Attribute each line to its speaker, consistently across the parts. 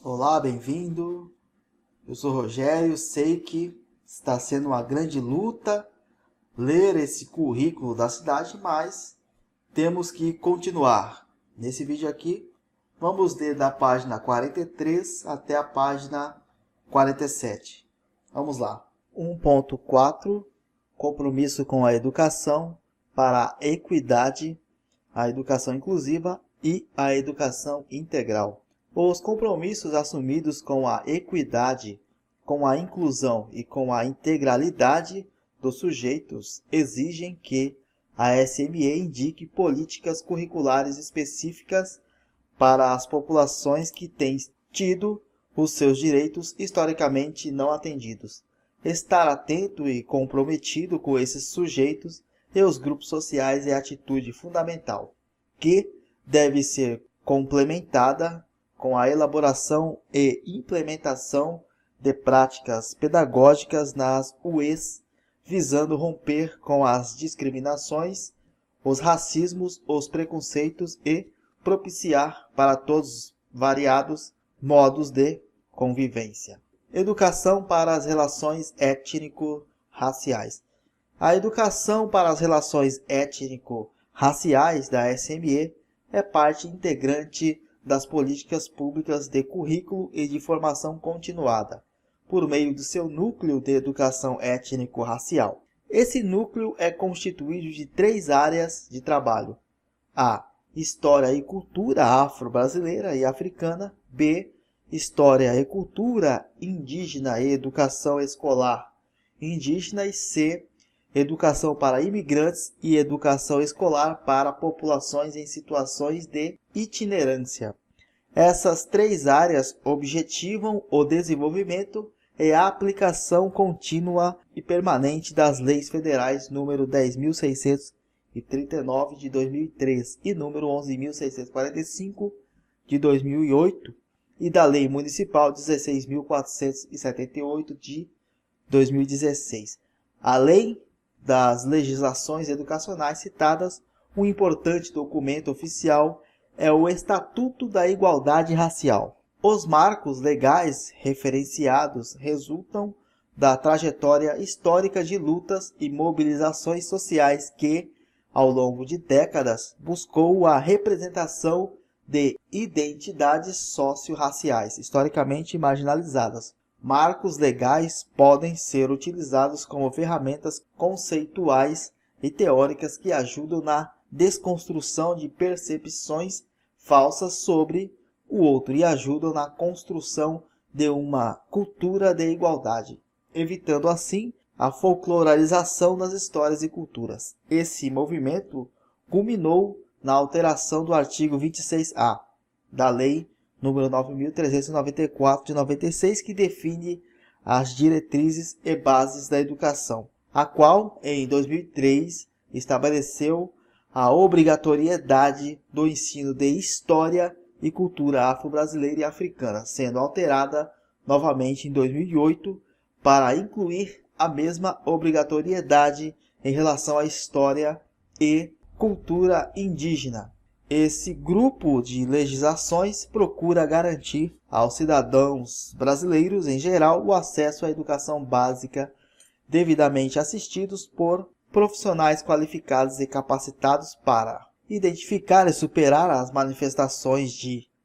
Speaker 1: Olá, bem-vindo. Eu sou Rogério, sei que está sendo uma grande luta ler esse currículo da cidade, mas temos que continuar. Nesse vídeo aqui, vamos ler da página 43 até a página 47. Vamos lá. 1.4 Compromisso com a educação para a equidade, a educação inclusiva e a educação integral. Os compromissos assumidos com a equidade, com a inclusão e com a integralidade dos sujeitos exigem que a SME indique políticas curriculares específicas para as populações que têm tido os seus direitos historicamente não atendidos. Estar atento e comprometido com esses sujeitos e os grupos sociais é atitude fundamental, que deve ser complementada com a elaboração e implementação de práticas pedagógicas nas UEs, visando romper com as discriminações, os racismos, os preconceitos e propiciar para todos variados modos de convivência. Educação para as relações étnico-raciais. A educação para as relações étnico-raciais da SME é parte integrante das políticas públicas de currículo e de formação continuada, por meio do seu núcleo de educação étnico-racial. Esse núcleo é constituído de 3 áreas de trabalho: A. História e cultura afro-brasileira e africana. B. História e cultura indígena e educação escolar indígena. E C. Educação para imigrantes e educação escolar para populações em situações de itinerância. Essas 3 áreas objetivam o desenvolvimento e a aplicação contínua e permanente das leis federais número 10.639 de 2003 e número 11.645 de 2008 e da Lei Municipal 16.478 de 2016. Além das legislações educacionais citadas, um importante documento oficial é o Estatuto da Igualdade Racial. Os marcos legais referenciados resultam da trajetória histórica de lutas e mobilizações sociais que, ao longo de décadas, buscou a representação de identidades socio-raciais historicamente marginalizadas. Marcos legais podem ser utilizados como ferramentas conceituais e teóricas que ajudam na desconstrução de percepções falsas sobre o outro e ajudam na construção de uma cultura de igualdade, evitando assim a folcloralização das histórias e culturas. Esse movimento culminou na alteração do artigo 26A da Lei número 9.394 de 96, que define as diretrizes e bases da educação, a qual, em 2003, estabeleceu a obrigatoriedade do ensino de História e Cultura Afro-Brasileira e Africana, sendo alterada novamente em 2008 para incluir a mesma obrigatoriedade em relação à História e Cultura Indígena. Esse grupo de legislações procura garantir aos cidadãos brasileiros em geral o acesso à educação básica devidamente assistidos por profissionais qualificados e capacitados para identificar e superar as manifestações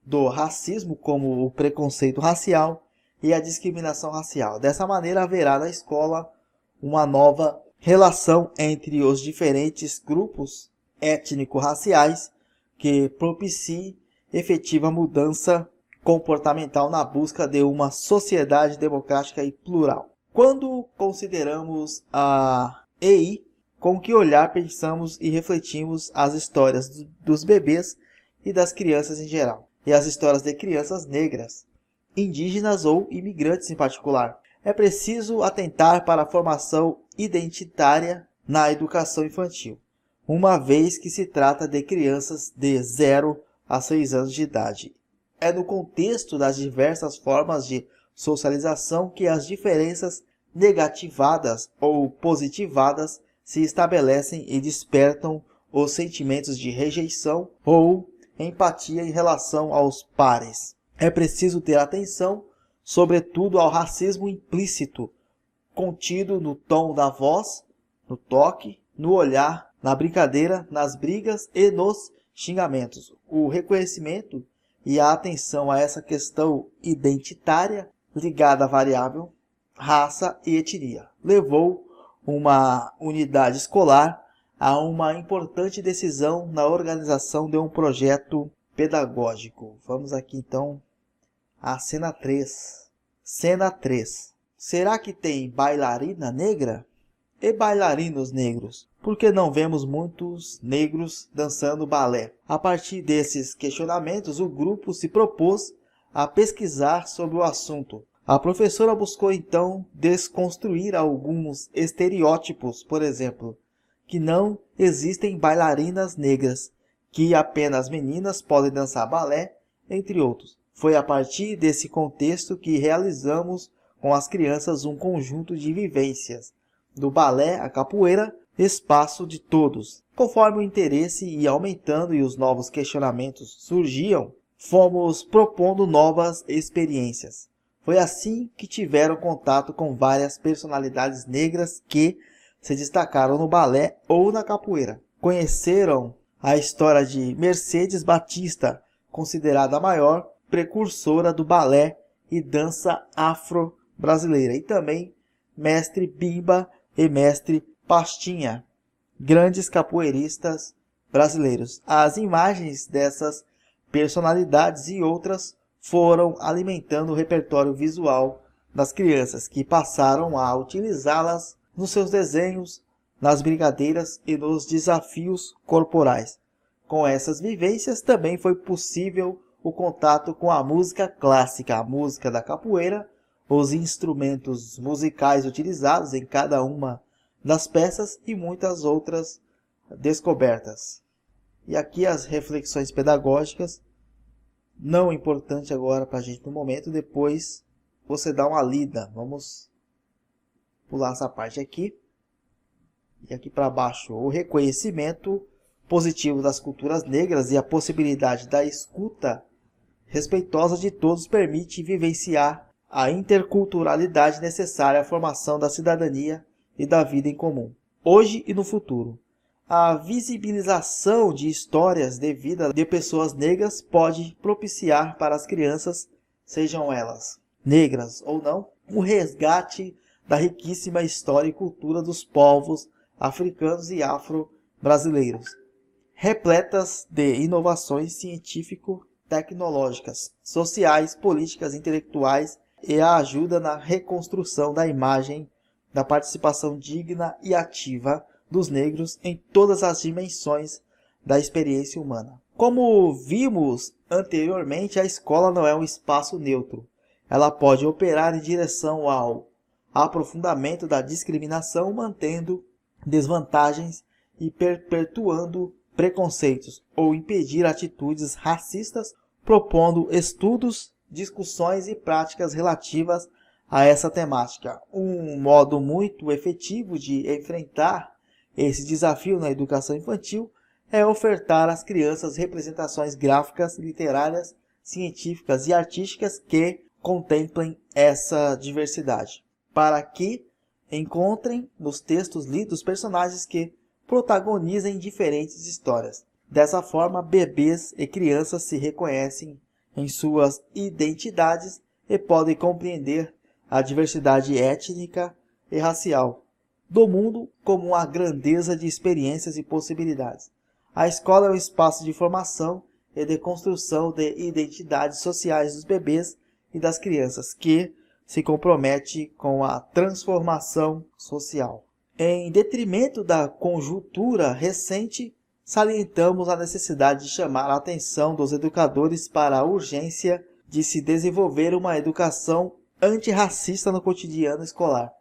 Speaker 1: do racismo, como o preconceito racial e a discriminação racial. Dessa maneira, haverá na escola uma nova relação entre os diferentes grupos étnico-raciais que propicie efetiva mudança comportamental na busca de uma sociedade democrática e plural. Quando consideramos a EI, com que olhar pensamos e refletimos as histórias dos bebês e das crianças em geral, e as histórias de crianças negras, indígenas ou imigrantes em particular? É preciso atentar para a formação identitária na educação infantil, uma vez que se trata de crianças de 0 a 6 anos de idade. É no contexto das diversas formas de socialização que as diferenças negativadas ou positivadas se estabelecem e despertam os sentimentos de rejeição ou empatia em relação aos pares. é preciso ter atenção, sobretudo ao racismo implícito, contido no tom da voz, no toque, no olhar, na brincadeira, nas brigas e nos xingamentos. O reconhecimento e a atenção a essa questão identitária ligada à variável raça e etnia levou uma unidade escolar a uma importante decisão na organização de um projeto pedagógico. Vamos aqui então à cena 3. Cena 3. Será que tem bailarina negra? E bailarinos negros? Por que não vemos muitos negros dançando balé? A partir desses questionamentos, o grupo se propôs a pesquisar sobre o assunto. A professora buscou então desconstruir alguns estereótipos, por exemplo, que não existem bailarinas negras, que apenas meninas podem dançar balé, entre outros. Foi a partir desse contexto que realizamos com as crianças um conjunto de vivências, do balé à capoeira, espaço de todos. Conforme o interesse ia aumentando e os novos questionamentos surgiam, fomos propondo novas experiências. Foi assim que tiveram contato com várias personalidades negras que se destacaram no balé ou na capoeira. Conheceram a história de Mercedes Batista, considerada a maior precursora do balé e dança afro-brasileira, e também Mestre Bimba e Mestre Pastinha, grandes capoeiristas brasileiros. As imagens dessas personalidades e outras foram alimentando o repertório visual das crianças, que passaram a utilizá-las nos seus desenhos, nas brincadeiras e nos desafios corporais. Com essas vivências também foi possível o contato com a música clássica, a música da capoeira, os instrumentos musicais utilizados em cada uma das peças e muitas outras descobertas. E aqui as reflexões pedagógicas, não importante agora para a gente no momento, depois você dá uma lida. Vamos pular essa parte aqui. E aqui para baixo, o reconhecimento positivo das culturas negras e a possibilidade da escuta respeitosa de todos permite vivenciar a interculturalidade necessária à formação da cidadania e da vida em comum, hoje e no futuro. A visibilização de histórias de vida de pessoas negras pode propiciar para as crianças, sejam elas negras ou não, o resgate da riquíssima história e cultura dos povos africanos e afro-brasileiros, repletas de inovações científico-tecnológicas, sociais, políticas, intelectuais e a ajuda na reconstrução da imagem da participação digna e ativa dos negros em todas as dimensões da experiência humana. Como vimos anteriormente, a escola não é um espaço neutro. Ela pode operar em direção ao aprofundamento da discriminação, mantendo desvantagens e perpetuando preconceitos, ou impedir atitudes racistas, propondo estudos, discussões e práticas relativas a essa temática. Um modo muito efetivo de enfrentar esse desafio na educação infantil é ofertar às crianças representações gráficas, literárias, científicas e artísticas que contemplem essa diversidade, para que encontrem nos textos lidos personagens que protagonizem diferentes histórias. Dessa forma, bebês e crianças se reconhecem em suas identidades e podem compreender a diversidade étnica e racial do mundo como uma grandeza de experiências e possibilidades. A escola é um espaço de formação e de construção de identidades sociais dos bebês e das crianças, que se compromete com a transformação social. Em detrimento da conjuntura recente, salientamos a necessidade de chamar a atenção dos educadores para a urgência de se desenvolver uma educação antirracista no cotidiano escolar,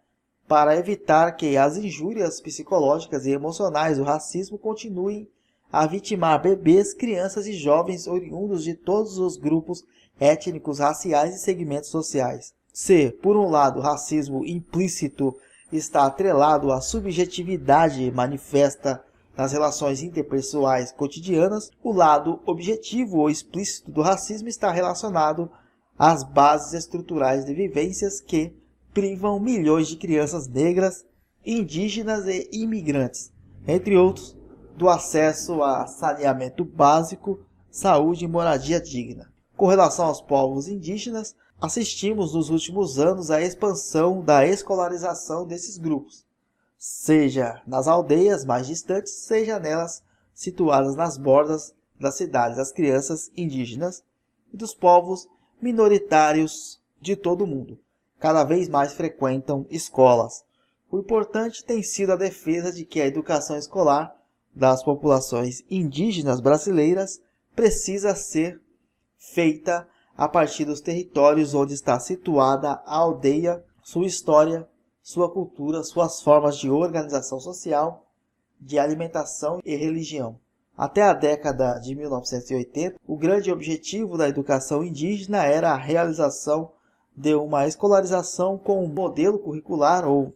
Speaker 1: para evitar que as injúrias psicológicas e emocionais do racismo continuem a vitimar bebês, crianças e jovens oriundos de todos os grupos étnicos, raciais e segmentos sociais. Se, por um lado, o racismo implícito está atrelado à subjetividade manifesta nas relações interpessoais cotidianas, o lado objetivo ou explícito do racismo está relacionado as bases estruturais de vivências que privam milhões de crianças negras, indígenas e imigrantes, entre outros, do acesso a saneamento básico, saúde e moradia digna. Com relação aos povos indígenas, assistimos nos últimos anos à expansão da escolarização desses grupos, seja nas aldeias mais distantes, seja nelas situadas nas bordas das cidades. As crianças indígenas e dos povos minoritários de todo o mundo cada vez mais frequentam escolas. O importante tem sido a defesa de que a educação escolar das populações indígenas brasileiras precisa ser feita a partir dos territórios onde está situada a aldeia, sua história, sua cultura, suas formas de organização social, de alimentação e religião. Até a década de 1980, o grande objetivo da educação indígena era a realização de uma escolarização com um modelo curricular ou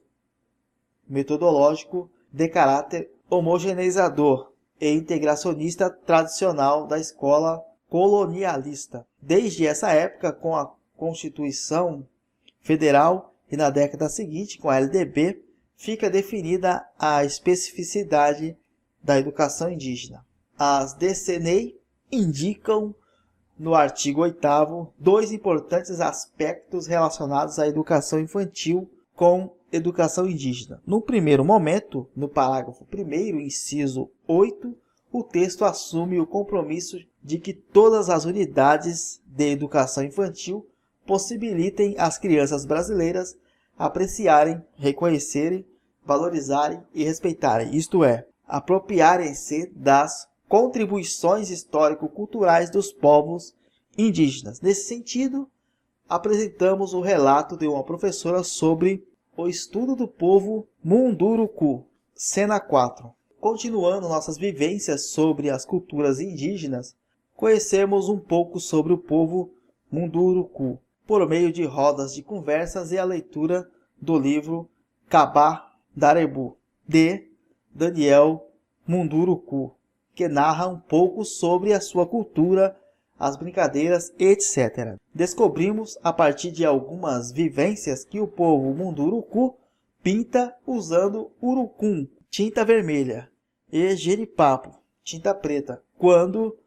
Speaker 1: metodológico de caráter homogeneizador e integracionista tradicional da escola colonialista. Desde essa época, com a Constituição Federal e na década seguinte, com a LDB, fica definida a especificidade da educação indígena. As DCNEI indicam no artigo 8º dois importantes aspectos relacionados à educação infantil com educação indígena. No primeiro momento, no parágrafo 1º, inciso 8, o texto assume o compromisso de que todas as unidades de educação infantil possibilitem às crianças brasileiras apreciarem, reconhecerem, valorizarem e respeitarem, isto é, apropriarem-se das contribuições histórico-culturais dos povos indígenas. Nesse sentido, apresentamos o relato de uma professora sobre o estudo do povo Munduruku, cena 4. Continuando nossas vivências sobre as culturas indígenas, conhecemos um pouco sobre o povo Munduruku, por meio de rodas de conversas e a leitura do livro Kabá Darebu, de Daniel Munduruku, que narra um pouco sobre a sua cultura, as brincadeiras, etc. Descobrimos, a partir de algumas vivências, que o povo Munduruku pinta usando urucum, tinta vermelha, e jeripapo, tinta preta. Quando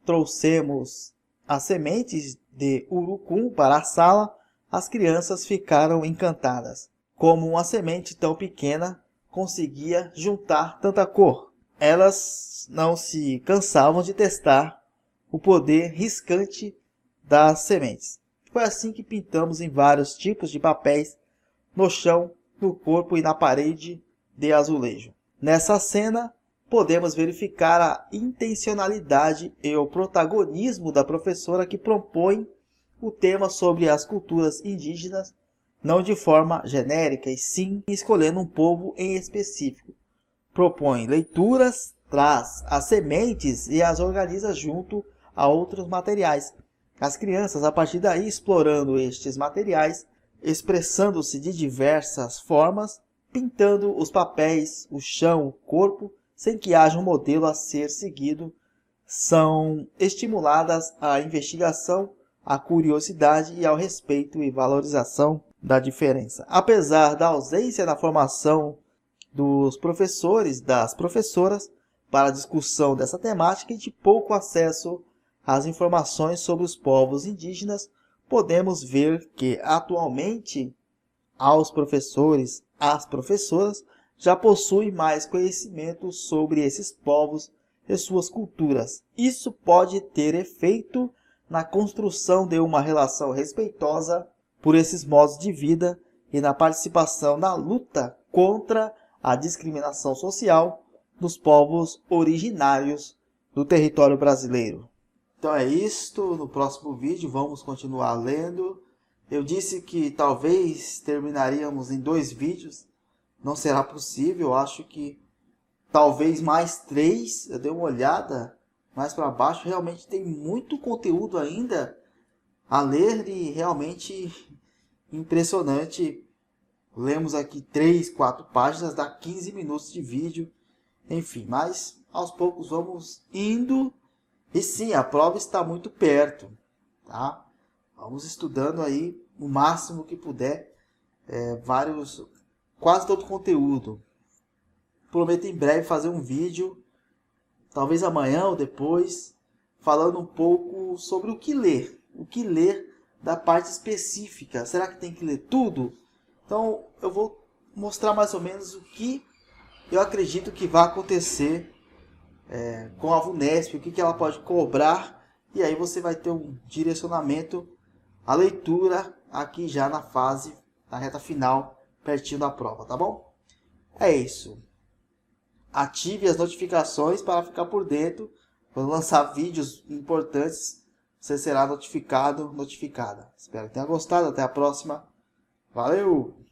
Speaker 1: trouxemos as sementes de urucum para a sala, as crianças ficaram encantadas. Como uma semente tão pequena conseguia juntar tanta cor. Elas não se cansavam de testar o poder riscante das sementes. Foi assim que pintamos em vários tipos de papéis, no chão, no corpo e na parede de azulejo. Nessa cena, podemos verificar a intencionalidade e o protagonismo da professora que propõe o tema sobre as culturas indígenas, não de forma genérica, e sim escolhendo um povo em específico. Propõe leituras, traz as sementes e as organiza junto a outros materiais. As crianças, a partir daí, explorando estes materiais, expressando-se de diversas formas, pintando os papéis, o chão, o corpo, sem que haja um modelo a ser seguido, são estimuladas à investigação, à curiosidade e ao respeito e valorização da diferença. Apesar da ausência na formação dos professores, das professoras, para a discussão dessa temática e de pouco acesso às informações sobre os povos indígenas, podemos ver que atualmente aos professores, as professoras, já possuem mais conhecimento sobre esses povos e suas culturas. Isso pode ter efeito na construção de uma relação respeitosa por esses modos de vida e na participação na luta contra a discriminação social dos povos originários do território brasileiro. Então é isto. No próximo vídeo vamos continuar lendo. Eu disse que talvez terminaríamos em 2 vídeos. Não será possível. Eu acho que talvez mais 3. Eu dei uma olhada mais para baixo. Realmente tem muito conteúdo ainda a ler e realmente impressionante. Lemos aqui 3, 4 páginas, dá 15 minutos de vídeo. Enfim, mas aos poucos vamos indo. E sim, a prova está muito perto, tá? Vamos estudando aí o máximo que puder, quase todo o conteúdo. Prometo em breve fazer um vídeo, talvez amanhã ou depois, falando um pouco sobre o que ler da parte específica. Será que tem que ler tudo? Então eu vou mostrar mais ou menos o que eu acredito que vai acontecer com a VUNESP, o que ela pode cobrar, e aí você vai ter um direcionamento à leitura aqui já na reta final, pertinho da prova, tá bom? É isso. Ative as notificações para ficar por dentro. Quando lançar vídeos importantes, você será notificada. Espero que tenha gostado. Até a próxima. Valeu!